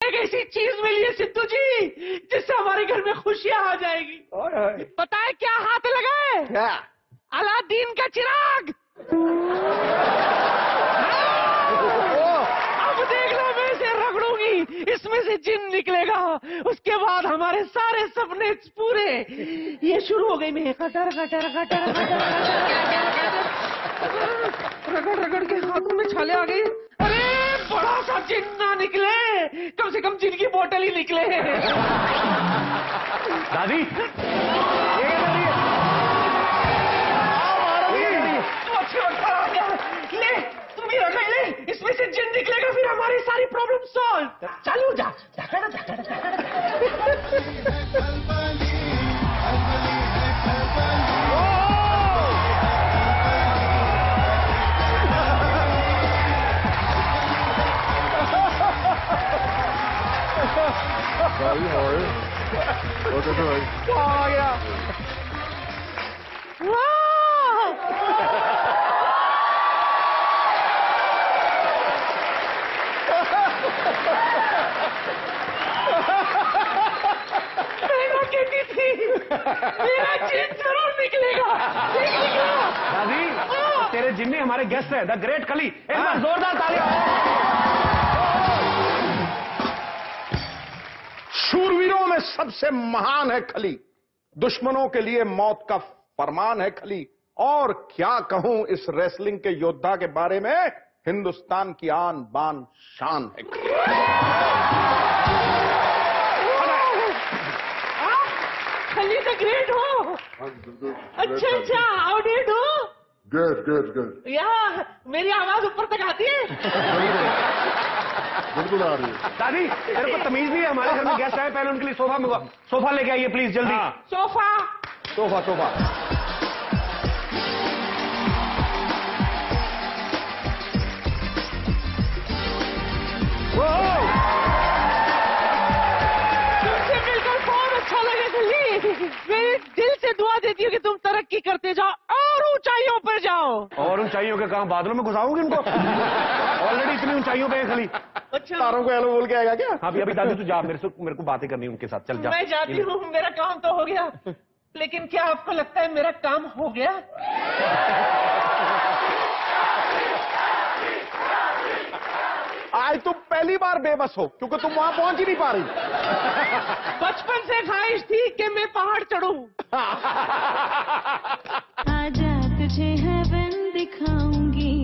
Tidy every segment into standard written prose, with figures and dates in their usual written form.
एक ऐसी चीज मिली है सिद्धू जी जिससे हमारे घर में खुशियां आ जाएगी। पता है क्या हाथ लगा है? क्या? अलादीन का चिराग। अब देख लो, मैं इसे रगड़ूंगी, इसमें से जिन निकलेगा, उसके बाद हमारे सारे सपने पूरे। ये शुरू हो गई, मैं कटर कटर कटर रगड़ रगड़ के हाथों में छाले आ गई। अरे बड़ा सा जिन ना निकले, कम से कम जिन की बोतल ही निकले। दादी, ले तुम भी रगड़ ले, इसमें से जिन निकलेगा, फिर हमारी सारी प्रॉब्लम सॉल्व। चालू जा। आ गया। कहती थी मेरा जिन जरूर निकलेगा। दादी, तेरे जिन्नी हमारे गेस्ट है, द ग्रेट खली। एक बार जोरदार तालियां। शूरवीरों में सबसे महान है खली, दुश्मनों के लिए मौत का फरमान है खली। और क्या कहूं इस रेसलिंग के योद्धा के बारे में, हिंदुस्तान की आन बान शान है खली। खली द ग्रेट हो? अच्छा, how do you do? Good. या मेरी आवाज ऊपर तक आती है? बिल्कुल आ रही है। दादी, तेरे को तमीज नहीं है, हमारे घर में गेस्ट आए, पहले उनके लिए सोफा लेके आइए प्लीज, जल्दी। सोफा। तुमसे मिलकर बहुत अच्छा लगा खली। मेरे दिल से दुआ देती हूँ कि तुम तरक्की करते जाओ और ऊंचाइयों पर जाओ। और ऊंचाइयों के काम बादलों में घुसाओगे इनको? ऑलरेडी इतनी ऊंचाइयों पे है खली। अच्छा, तारों को हेलो बोल के आएगा क्या? हाँ अभी दादी तू जा, मेरे को बातें करनी है उनके साथ। चल जा। मैं जाती हूँ, मेरा काम तो हो गया, लेकिन क्या आपको लगता है मेरा काम हो गया? आज तुम पहली बार बेबस हो क्योंकि तुम वहां पहुंच ही नहीं पा रही। बचपन से ख्वाहिश थी कि मैं पहाड़ चढ़ूं। आजा तुझे हेवन दिखाऊंगी।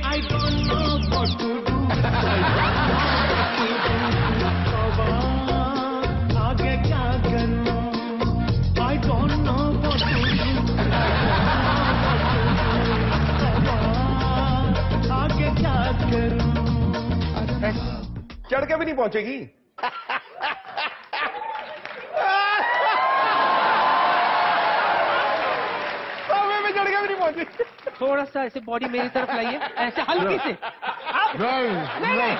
I don't know what to do. आगे क्या करूं? I don't know what to do. आगे क्या करूं? चढ़ के भी नहीं पहुंचेगी। में चढ़ के भी नहीं पहुंचेगी। थोड़ा सा ऐसे बॉडी मेरी तरफ लाइए, ऐसे हल्की से। नहीं,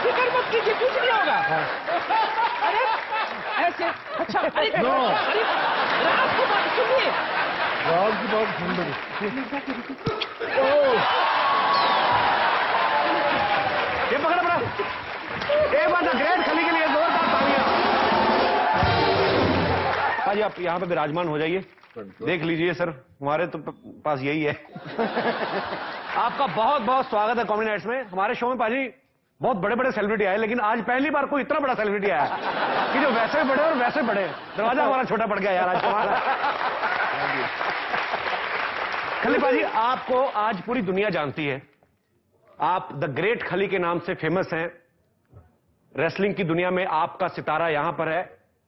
फिक्र मत कीजिए, कुछ नहीं होगा। अरे ऐसे, अच्छा, अरे आपको बात सुनिए। ये पकड़। एक बार ग्रेट खली के लिए जोरदार तालियां। भाजी आप यहाँ पे विराजमान हो जाइए। देख लीजिए सर, हमारे तो पास यही है। आपका बहुत बहुत स्वागत है कॉमेडी नाइट्स में। हमारे शो में पाजी बहुत बड़े बड़े सेलिब्रिटी आए, लेकिन आज पहली बार कोई इतना बड़ा सेलिब्रिटी आया कि जो वैसे बड़े और वैसे बड़े। दरवाजा हमारा छोटा पड़ गया यार आज हमारा। खली पाजी, आपको आज पूरी दुनिया जानती है, आप द ग्रेट खली के नाम से फेमस हैं। रेसलिंग की दुनिया में आपका सितारा यहां पर है,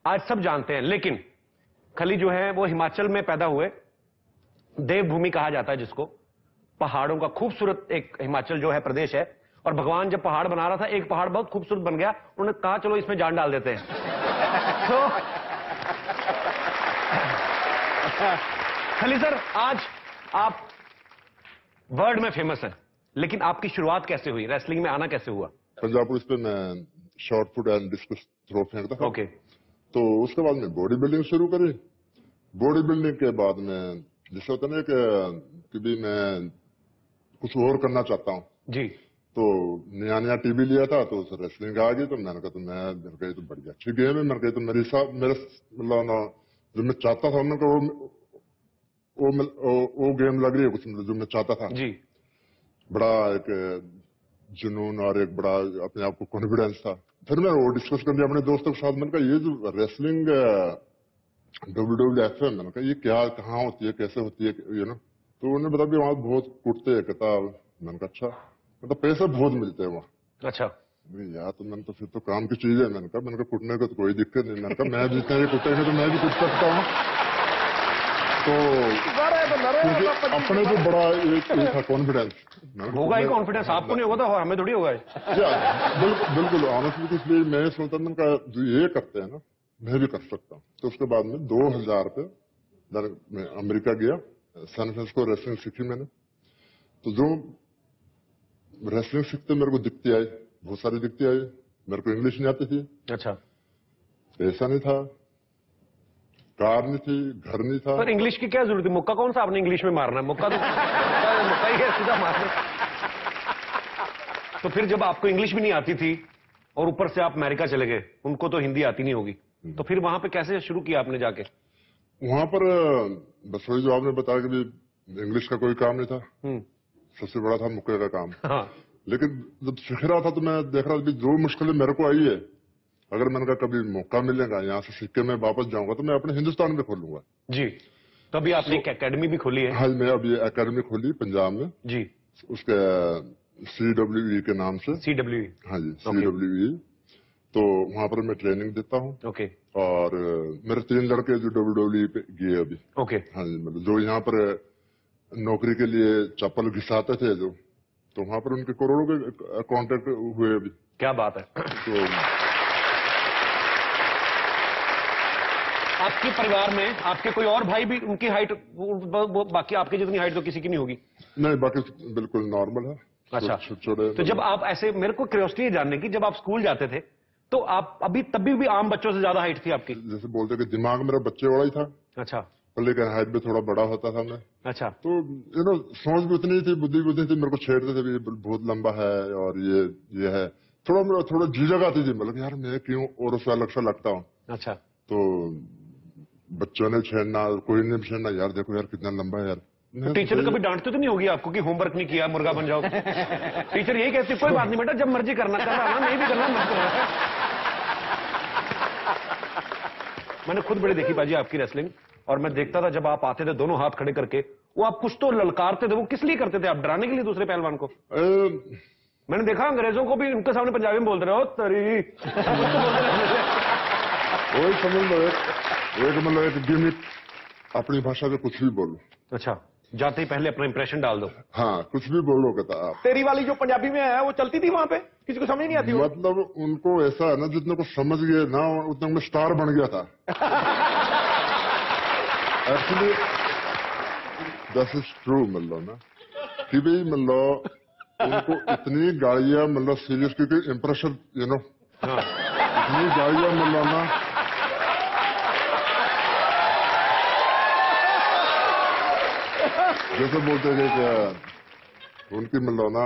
आज सब जानते हैं। लेकिन खली जो है वो हिमाचल में पैदा हुए, देवभूमि कहा जाता है जिसको, पहाड़ों का खूबसूरत एक हिमाचल जो है प्रदेश है। और भगवान जब पहाड़ बना रहा था, एक पहाड़ बहुत खूबसूरत बन गया, उन्होंने कहा चलो इसमें जान डाल देते हैं। तो खली सर, आज आप वर्ल्ड में फेमस हैं, लेकिन आपकी शुरुआत कैसे हुई? रेसलिंग में आना कैसे हुआ? पंजाब पुलिस पे मैं shot put and discus throw फेंकता था। ओके। तो उसके बाद मैं बॉडी बिल्डिंग शुरू करी। बॉडी बिल्डिंग के बाद में जैसे होता ना कि भी मैं कुछ और करना चाहता हूँ, जी, तो नया नया टीवी लिया था, तो उस रेसलिंग आ गई, तो मैंने कहा तो मेरे को ये तो बड़ी अच्छी गेम है, मेरे को तो मेरे साथ मेरे मतलब ना जो मैं चाहता था उन्होंने वो गेम लग रही है कुछ, मतलब जो मैं चाहता था जी। बड़ा एक जुनून और एक बड़ा अपने आप को कॉन्फिडेंस था। फिर मैं वो डिस्कस कर लिया अपने दोस्तों के साथ, मैंने कहा ये जो रेसलिंग WWF है, मैंने कहा ये क्या कहाँ होती है, कैसे होती है, यू नो। तो उन्होंने बताया वहाँ बहुत कुटते हैं किताब। मैंने कहा अच्छा, मतलब पैसे बहुत मिलते हैं वहाँ। अच्छा यार तो मैंने तो फिर तो काम की चीज है। मैंने कहा कुटने को तो कोई दिक्कत नहीं। मैंने कहा मैं जितने ये कुटेंगे तो मैं भी कुट सकता हूँ। तो क्योंकि अपने को बड़ा एक था कॉन्फिडेंस। होगा ही कॉन्फिडेंस, आपको नहीं होगा तो हमें थोड़ी होगा। बिल्कुल ऑनेस्टली, इसलिए मैं सोचता मैंने कहा जो ये करते हैं ना मैं भी कर सकता हूँ। तो उसके बाद में 2000 पे मैं अमेरिका गया, सैन फ्रांसिस्को रेसलिंग सीखी मैंने। तो जो रेसलिंग सीखते मेरे को दिखती आई, बहुत सारी दिखती आई। मेरे को इंग्लिश नहीं आती थी। अच्छा, पैसा नहीं था, कार नहीं थी, घर नहीं था। पर इंग्लिश की क्या जरूरत है? मुक्का कौन सा आपने इंग्लिश में मारना है? मुक्का तो मुक्का ही है, सीधा मारना। तो फिर जब आपको इंग्लिश भी नहीं आती थी और ऊपर से आप अमेरिका चले गए, उनको तो हिंदी आती नहीं होगी, तो फिर वहां पे कैसे शुरू किया आपने जाके? वहां पर बस वही जो आपने बताया कि भी इंग्लिश का कोई काम नहीं था, सबसे बड़ा था मुक्के का काम। हाँ। लेकिन जब सीख रहा था तो मैं देख रहा था जो मुश्किलें मेरे को आई है, अगर मैंने कहा कभी मौका मिलेगा यहाँ से सीख के मैं वापस जाऊंगा तो मैं अपने हिंदुस्तान में खोलूंगा। जी, तो अभी आपने एक एकेडमी भी खोली है? हाँ, मैं अभी एकेडमी खोली पंजाब में जी, उसके CWE के नाम से। CWE? हाँ जी, CWE। तो वहां पर मैं ट्रेनिंग देता हूँ। ओके। और मेरे 3 लड़के जो WWE पे गए अभी। ओके। हाँ जी, मतलब जो यहाँ पर नौकरी के लिए चप्पल घिसाते थे जो, तो वहां पर उनके करोड़ों के कॉन्ट्रैक्ट हुए अभी। क्या बात है। तो आपके परिवार में आपके कोई और भाई भी उनकी हाइट बाकी आपके जितनी हाइट तो किसी की नहीं होगी? नहीं, बाकी बिल्कुल नॉर्मल है। अच्छा, छोटे। तो जब आप ऐसे, मेरे को क्यूरियोसिटी है जानने की, जब आप स्कूल जाते थे तो आप अभी तभी भी आम बच्चों से ज्यादा हाइट थी आपकी? जैसे बोलते कि दिमाग मेरा बच्चे वाला ही था। अच्छा। लेकिन हाइट भी थोड़ा बड़ा होता था मैं। अच्छा। तो सोच भी उतनी थी, बुद्धि थी। मेरे को छेड़ते थे भी बहुत लंबा है और ये है। थोड़ा झिझक आती थी, मतलब यार मैं क्यों और उससे अलग सा लगता हूँ। अच्छा। तो बच्चों ने छेड़ना, कोई ने छेड़ना, यार देखो यार कितना लंबा है यार। तो टीचर कभी डांटते तो नहीं होगी आपको कि होमवर्क नहीं किया, मुर्गा बन जाओ? टीचर यही कहती कोई बात नहीं बेटा, जब मर्जी करना नहीं भी करना मत करना। मैंने खुद बड़ी देखी बाजी आपकी रेसलिंग, और मैं देखता था जब आप आते थे दोनों हाथ खड़े करके, वो आप कुछ तो ललकारते थे। वो किस लिए करते थे? आप डराने के लिए दूसरे पहलवान को? मैंने देखा अंग्रेजों को भी उनके सामने पंजाबी में बोलते रहे हो तरी। वही समझ लो, एक गिमिक, अपनी भाषा में कुछ भी बोलो। अच्छा, जाते ही पहले अपना इंप्रेशन डाल दो। हाँ, कुछ भी बोलो कहता आप। तेरी वाली जो पंजाबी में है वो चलती थी वहां पे, किसी को समझ नहीं आती वो। मतलब उनको ऐसा है ना, जितने को समझ गए ना उतने में स्टार बन गया था। एक्चुअली दिस इज ट्रू, मतलब ना कि भाई मतलब उनको इतनी गाड़ियां, मतलब सीरियस, क्योंकि इम्प्रेशन इतनी गाड़ियां, मतलब ना जैसे बोलते थे कि उनकी मतलब ना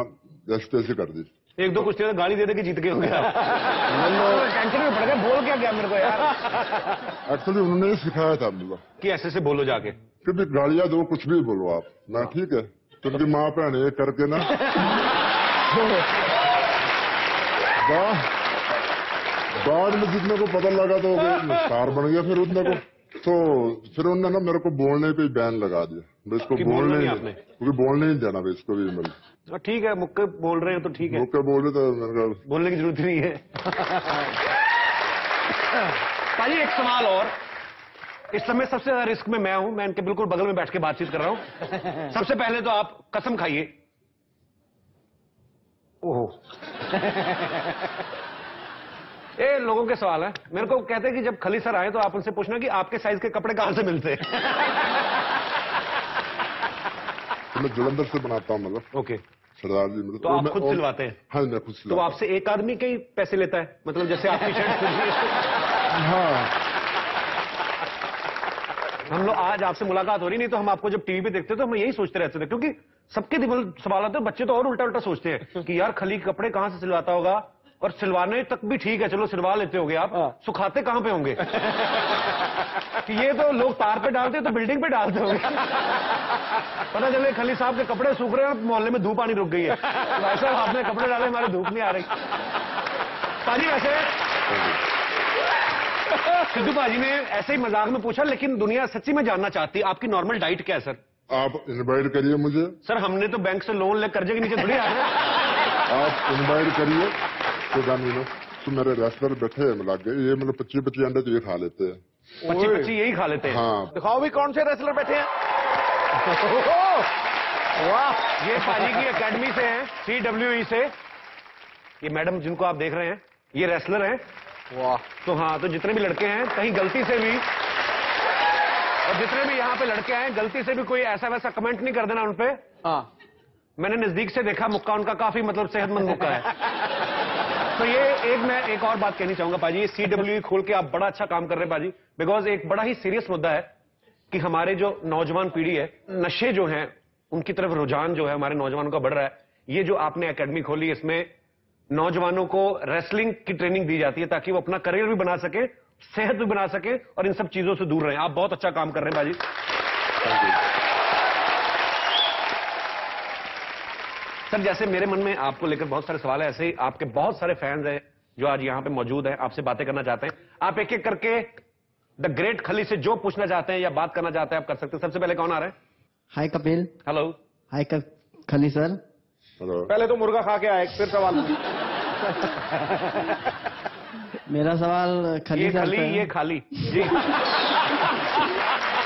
जैसे तैसे कर दी। एक दो कुछ गाली दे दे के जीत गए होंगे। टेंशन में पड़ गया, बोल क्या मेरे को यार। एक्चुअली उन्होंने ही सिखाया था मतलब कि ऐसे से बोलो जाके, कि गालियां दो, कुछ भी बोलो आप ना, ठीक है। तुमकी माँ भैन ये करके ना बाद में जितने को पता लगा तो स्टार बन गया फिर उतने को। तो फिर उन्होंने ना मेरे को बोलने पे बैन लगा दिया, इसको बोलने नहीं, क्योंकि बोलने नहीं देना इसको भी। मतलब ठीक है, मुक्के बोल रहे हैं तो ठीक है, मुक्के बोले तो बोलने की जरूरत नहीं है। पाजी एक सवाल और, इस समय सबसे ज्यादा रिस्क में मैं हूं, मैं इनके बिल्कुल बगल में बैठ के बातचीत कर रहा हूं। सबसे पहले तो आप कसम खाइए। ओहो। ये लोगों के सवाल है, मेरे को कहते हैं कि जब खली सर आए तो आप उनसे पूछना कि आपके साइज के कपड़े कहां से मिलते हैं। तो मैं जलंधर से बनाता हूँ, मतलब ओके सरदार जी, मतलब तो आप खुद सिलवाते हैं? हाँ, मैं खुद सिलवाता। तो आपसे एक आदमी के ही पैसे लेता है, मतलब जैसे आपकी शर्ट? हाँ, हम लोग आज आपसे मुलाकात हो रही, नहीं तो हम आपको जब टीवी पे देखते तो हम यही सोचते रहते थे, क्योंकि सबके दिमाग में सवाल आते हैं, बच्चे तो और उल्टा उल्टा सोचते हैं कि यार खली के कपड़े कहां से सिलवाता होगा, और सिलवाने तक भी ठीक है, चलो सिलवा लेते होगे आप, सुखाते कहां पे होंगे? कि ये तो लोग तार पे डालते तो बिल्डिंग पे डालते होंगे। पता चले खली साहब के कपड़े सूख रहे हैं, मोहल्ले में धूप आनी रुक गई है, तो भाई साहब आपने कपड़े डाले, हमारे धूप नहीं आ रही। पाजी वैसे सिद्धू पाजी ने ऐसे ही मजाक में पूछा, लेकिन दुनिया सच्ची में जानना चाहती है आपकी नॉर्मल डाइट क्या है सर? आप इनवाइट करिए मुझे। सर हमने तो बैंक से लोन ले कर्जे के नीचे थोड़ी आ रहे। आप इनवाइट करिए तो मेरे रेस्टोरेंट बैठे हैं मिला के, ये मतलब 25 अंडे तो ये खा लेते हैं, 25 यही खा लेते हैं। हाँ। दिखाओ भी कौन से रेसलर बैठे हैं। वाह, ये पाजी की एकेडमी से हैं, CWE से। ये मैडम जिनको आप देख रहे हैं ये रेसलर हैं। वाह। तो हाँ, तो जितने भी लड़के हैं कहीं गलती से भी, और जितने भी यहाँ पे लड़के हैं गलती से भी कोई ऐसा वैसा कमेंट नहीं कर देना उन पे। हाँ, मैंने नजदीक से देखा मुक्का उनका काफी मतलब सेहतमंद मुक्का है। तो ये मैं एक और बात कहनी चाहूंगा पाजी, ये CWE खोल के आप बड़ा अच्छा काम कर रहे हैं पाजी, बिकॉज एक बड़ा ही सीरियस मुद्दा है कि हमारे जो नौजवान पीढ़ी है, नशे जो हैं उनकी तरफ रुझान जो है हमारे नौजवानों का बढ़ रहा है। ये जो आपने एकेडमी खोली, इसमें नौजवानों को रेसलिंग की ट्रेनिंग दी जाती है ताकि वो अपना करियर भी बना सके, सेहत भी बना सके और इन सब चीजों से दूर रहें। आप बहुत अच्छा काम कर रहे हैं बाजी। सर जैसे मेरे मन में आपको लेकर बहुत सारे सवाल है, ऐसे ही आपके बहुत सारे फैंस हैं जो आज यहाँ पे मौजूद हैं, आपसे बातें करना चाहते हैं। आप एक एक करके द ग्रेट खली से जो पूछना चाहते हैं या बात करना चाहते हैं आप कर सकते हैं। सबसे पहले कौन आ रहा है? हाय कपिल। हेलो। हाय खली सर। हेलो। पहले तो मुर्गा खा के आए, फिर सवाल। मेरा सवाल खली ये सर खली, से। ये खाली जी।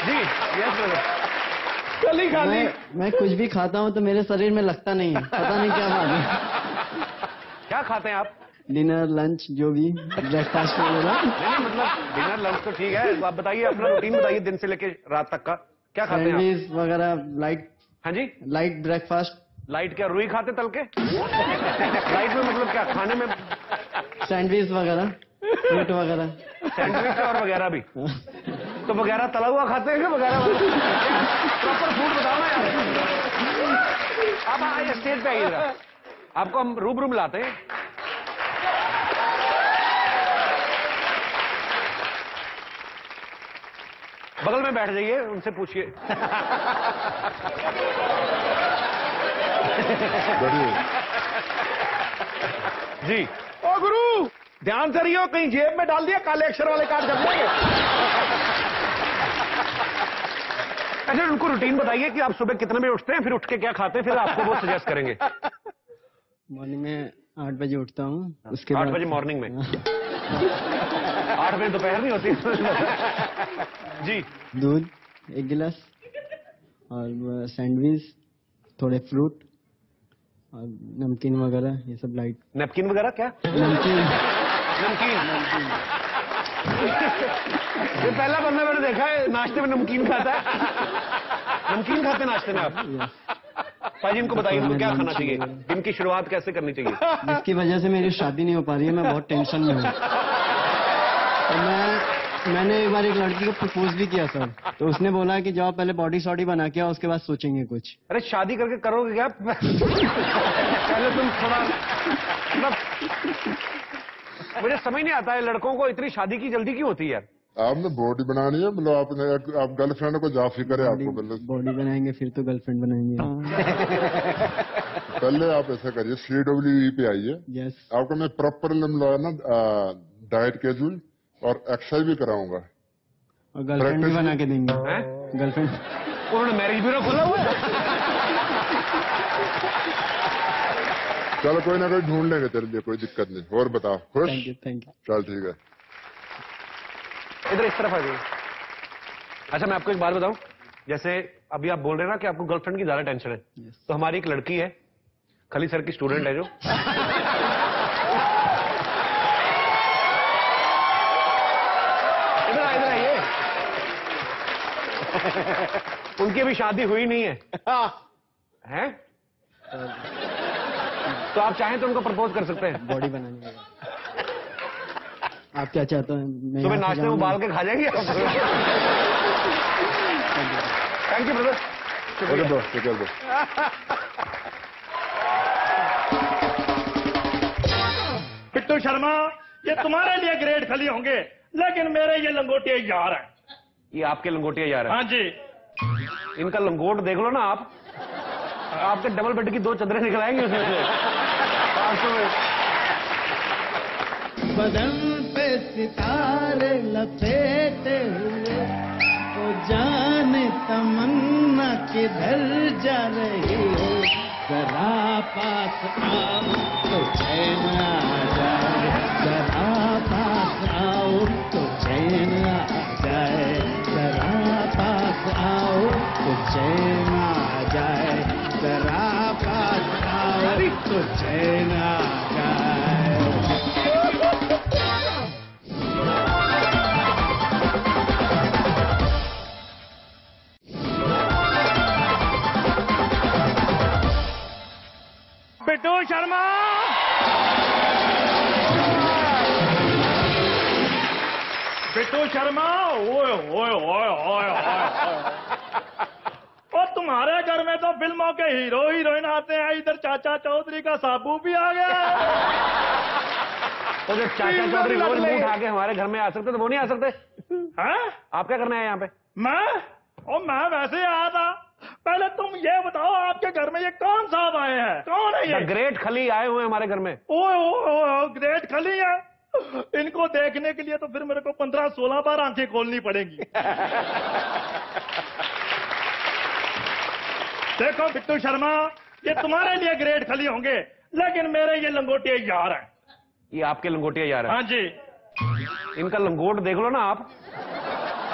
जी यस खली खाली। मैं कुछ भी खाता हूँ तो मेरे शरीर में लगता नहीं है, पता नहीं क्या बात है। क्या खाते हैं आप? डिनर लंच जो भी ब्रेकफास्ट वगैरह। नहीं मतलब डिनर लंच तो ठीक है, आप बताइए अपना रूटीन बताइए दिन से लेके रात तक का, क्या खाते हैं आप? सैंडविच वगैरह लाइट। हाँ जी, लाइट ब्रेकफास्ट। लाइट क्या रुई खाते तल के? लाइट में मतलब क्या खाने में? सैंडविच वगैरह, फ्रूट वगैरह। सैंडविच और वगैरह भी? तो वगैरह तला हुआ खाते हैं कि वगैरह प्रॉपर फूड बताओ ना यार। आप आइए स्टेज पे आइएगा, आपको हम रूबरू मिलाते हैं। बगल में बैठ जाइए, उनसे पूछिए। जी। ओ गुरु ध्यान से रहियो, कहीं जेब में डाल दिया काले अक्षर वाले कार्ड जम जाएंगे। अच्छा उनको रूटीन बताइए कि आप सुबह कितने बजे उठते हैं, फिर उठ के क्या खाते हैं, फिर आपको वो सजेस्ट करेंगे। मॉर्निंग में 8 बजे उठता हूँ, उसके 8 बाद बजे मॉर्निंग में? 8 बजे दोपहर नहीं होती? जी। दूध 1 गिलास और सैंडविच, थोड़े फ्रूट और नमकीन वगैरह, ये सब लाइट। नैपकिन वगैरह क्या? नमकीन। नमकीन। ये पहला बंदा मैंने देखा है नाश्ते में नमकीन खाता है। नमकीन खाते हैं नाश्ते में आप? पाजी इनको बताइए इनको क्या खाना चाहिए, दिन की शुरुआत कैसे करनी चाहिए? जिसकी वजह से मेरी शादी नहीं हो पा रही है, मैं बहुत टेंशन में हूँ। तो मैंने एक बार एक लड़की को प्रपोज भी किया सर, तो उसने बोला कि जाओ पहले बॉडी शॉडी बना के आओ, उसके बाद सोचेंगे कुछ। अरे शादी करके करोगे क्या? पहले तुम थोड़ा मतलब, मुझे समझ नहीं आता है लड़कों को इतनी शादी की जल्दी क्यों होती है यार? आपने बॉडी बनानी है, मतलब आपने आप गर्लफ्रेंड को जा फिक्र है आपको, मतलब बॉडी बनाएंगे फिर तो गर्लफ्रेंड बनाएंगे। पहले आप ऐसा करिए CWE पे आइए। यस। आपको मैं प्रॉपर ना डाइट कैजुअल और एक्सरसाइज भी कराऊंगा, और गर्लफ्रेंड भी बना के देंगे। हैं? गर्लफ्रेंड। उन्होंने मैरिज ब्यूरो खोला हुआ है? चलो कोई ना कोई ढूंढ लेंगे तेरे लिए, कोई दिक्कत नहीं। और बताओ खुश? Thank you. चल ठीक है। इधर इस तरफ आ जाइए। अच्छा मैं आपको एक बात बताऊं, जैसे अभी आप बोल रहे हैं ना कि आपको गर्लफ्रेंड की ज्यादा टेंशन है, तो हमारी एक लड़की है, खली सर की स्टूडेंट है जो इधर आइए। उनकी अभी शादी हुई नहीं है। हैं? तो आप चाहें तो उनको प्रपोज कर सकते हैं। बॉडी बनाने के बाद आप क्या चाहते हैं? मैं सुबह यहाँ से नाश्ते में जाऊंगा? उबाल के खा जाएंगे आप? Thank you brother. Okay bro, take care bro. Bittu Sharma, ये तुम्हारे लिए ग्रेट खली होंगे, लेकिन मेरे ये लंगोटिया यार हैं। ये आपके लंगोटिया यार है? हाँ जी। इनका लंगोट देख लो ना आप, आपके डबल बेड की 2 चदरें निकल आएंगी उसमें से 500 में। बदन पे सितारे लपेटे हुए, तो जाने तमन्ना किधर जा रही हो, जरा पास आओ तो चैन आ जाए, जरा पास आओ तो चैन आ जाए, जरा पास आओ तो चैन आ जाए, जरा पास आओ तो चैन आ जाए। बिट्टू शर्मा, बिट्टू शर्मा, ओए ओए ओए ओए और तुम्हारे घर में तो फिल्मों के हीरो हीरोइन आते हैं, इधर चाचा चौधरी का साबू भी आ गया। तो जो चाचा चौधरी रोज मुंह उठा के हमारे घर में आ सकते तो वो नहीं आ सकते? हैं? आप क्या करना है यहाँ पे? मैं वैसे ही आया था। पहले तुम ये बताओ, आपके घर में ये कौन साहब आए हैं? कौन है ये? ग्रेट खली आए हुए हैं हमारे घर में। ओए ग्रेट खली है। इनको देखने के लिए तो फिर मेरे को 15-16 बार आंखें खोलनी पड़ेंगी। देखो बिट्टू शर्मा, ये तुम्हारे लिए ग्रेट खली होंगे, लेकिन मेरे ये लंगोटिया यार हैं। ये आपके लंगोटिया यार है? हाँ जी। इनका लंगोट देख लो ना आप,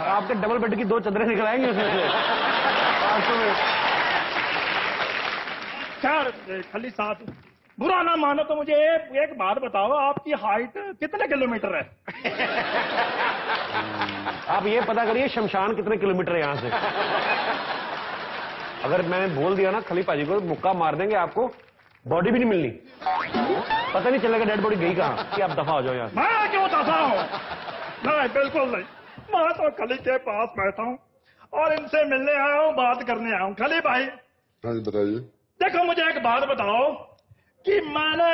आपके डबल बेड की 2 चदरें निकल आएंगी उसमें से 500 में। खैर खली साहब, बुरा ना मानो तो मुझे एक बात बताओ, आपकी हाइट कितने किलोमीटर है? आप ये पता करिए शमशान कितने किलोमीटर है यहाँ से। अगर मैंने बोल दिया ना खली पाजी को, मुक्का मार देंगे आपको, बॉडी भी नहीं मिलनी, पता नहीं चलेगा डेड बॉडी गई कहाँ कि आप दफा हो जाओ यहाँ। मैं क्यों दफा हूँ? नहीं बिल्कुल नहीं, मैं तो खली के पास बैठा हूँ और इनसे मिलने आया हूँ, बात करने आया हूँ। खली भाई, हाँ जी बताइए। देखो मुझे एक बात बताओ कि मैंने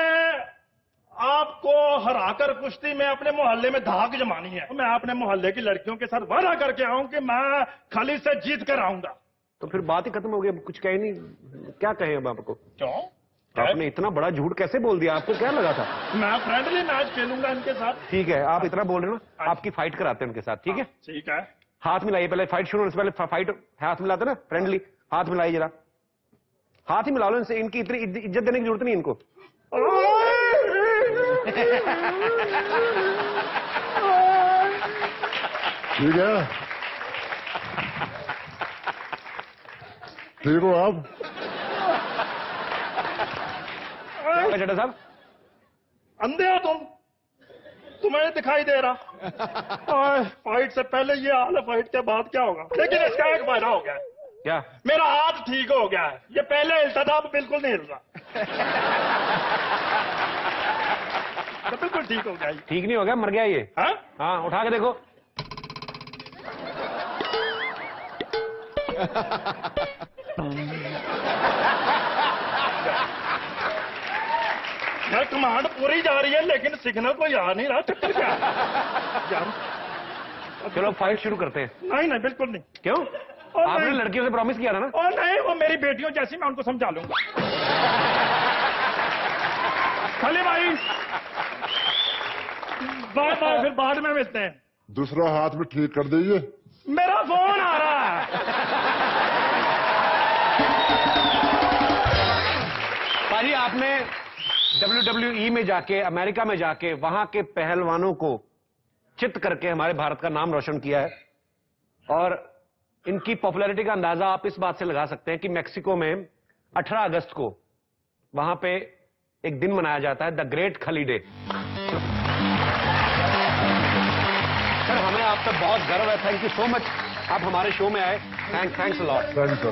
आपको हराकर कुश्ती में अपने मोहल्ले में धाक जमानी है। मैं अपने मोहल्ले की लड़कियों के साथ वादा करके आऊं कि मैं खली से जीत कर आऊंगा। तो फिर बात ही खत्म हो गई, अब कुछ कहे नहीं, क्या कहे अब आपको? क्यों? आपने इतना बड़ा झूठ कैसे बोल दिया? आपको क्या लगा था? मैं फ्रेंडली मैच खेलूंगा इनके साथ। ठीक है, आप इतना बोल रहे हो ना, आपकी फाइट कराते हैं उनके साथ, ठीक है? ठीक है। हाथ मिलाइए, पहले फाइट शुरू होने से पहले फाइट हाथ मिलाते ना, फ्रेंडली हाथ मिलाइए जरा, हाथ ही मिला लो इनसे, इनकी इतनी इज्जत देने की जरूरत नहीं इनको। ठीक है, ठीक हो आप? चड्डा साहब अंधे हो तुम? तुम्हें दिखाई दे रहा? फाइट से पहले ये हाल है, फाइट के बाद क्या होगा? लेकिन इसका एक फायदा हो गया। क्या? मेरा हाथ ठीक हो गया है। ये पहले हिलता था, अब बिल्कुल नहीं हिल रहा। तो बिल्कुल ठीक हो गया। ठीक नहीं हो गया, मर गया ये। हाँ, उठा के देखो। मैं कमांड पूरी जा रही है, लेकिन सिग्नल को याद नहीं रहा। चक्कर क्या यार? चलो फाइट शुरू करते हैं। नहीं नहीं बिल्कुल नहीं। क्यों? आपने लड़कियों से प्रॉमिस किया था ना? और नहीं, वो मेरी बेटियों जैसी, मैं उनको समझा लूंगा। खली भाई बाय बाय, फिर बाद में मिलते हैं। दूसरा हाथ भी ठीक कर दीजिए। मेरा फोन आ रहा है। पाजी, आपने WWE में जाके, अमेरिका में जाके, वहां के पहलवानों को चित करके हमारे भारत का नाम रोशन किया है। और इनकी पॉपुलैरिटी का अंदाजा आप इस बात से लगा सकते हैं कि मेक्सिको में 18 अगस्त को वहां पे एक दिन मनाया जाता है, द ग्रेट खली डे। सर, हमें आप पर बहुत गर्व है। थैंक यू सो मच, आप हमारे शो में आए। Thanks a lot. Thank you.